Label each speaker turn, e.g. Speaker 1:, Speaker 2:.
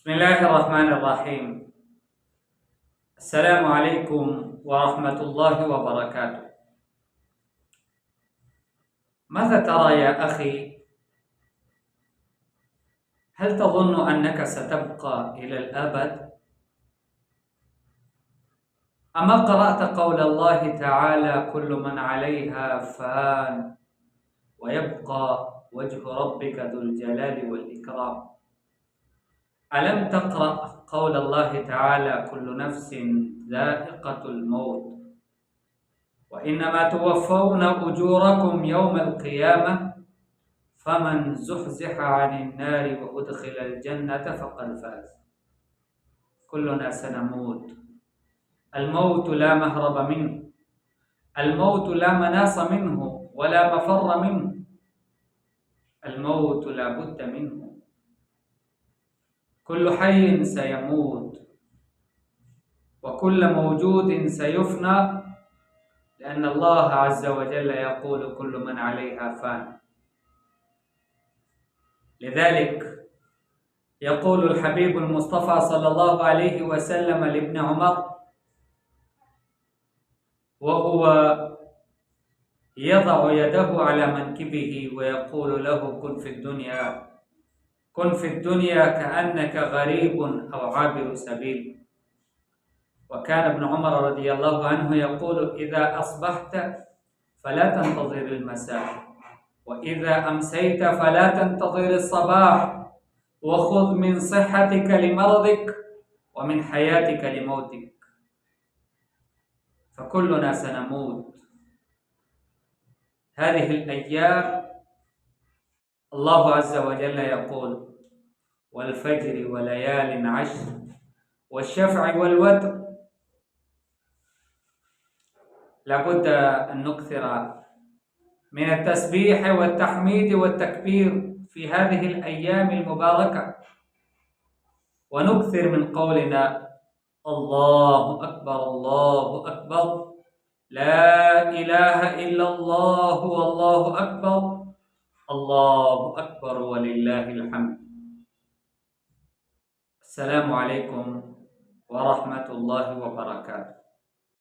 Speaker 1: بسم الله الرحمن الرحيم. السلام عليكم ورحمة الله وبركاته. ماذا ترى يا أخي؟ هل تظن أنك ستبقى إلى الأبد؟ أما قرأت قول الله تعالى: كل من عليها فان ويبقى وجه ربك ذو الجلال والإكرام. ألم تقرأ قول الله تعالى: كل نفس ذائقة الموت وإنما توفون أجوركم يوم القيامة فمن زحزح عن النار وأدخل الجنة فقد فاز. كلنا سنموت. الموت لا مهرب منه، الموت لا مناص منه ولا مفر منه، الموت لا بد منه. كل حي سيموت وكل موجود سيفنى، لأن الله عز وجل يقول: كل من عليها فان. لذلك يقول الحبيب المصطفى صلى الله عليه وسلم لابن عمر وهو يضع يده على منكبه ويقول له: كن في الدنيا، كن في الدنيا كأنك غريب أو عابر سبيل. وكان ابن عمر رضي الله عنه يقول: إذا أصبحت فلا تنتظر المساء، وإذا أمسيت فلا تنتظر الصباح، وخذ من صحتك لمرضك ومن حياتك لموتك، فكلنا سنموت. هذه الأيام الله عز وجل يقول: والفجر وليال عشر والشفع والوتر. لابد أن نكثر من التسبيح والتحميد والتكبير في هذه الأيام المباركة، ونكثر من قولنا: الله أكبر الله أكبر، لا إله إلا الله والله أكبر، الله أكبر ولله الحمد. السلام عليكم ورحمة الله وبركاته.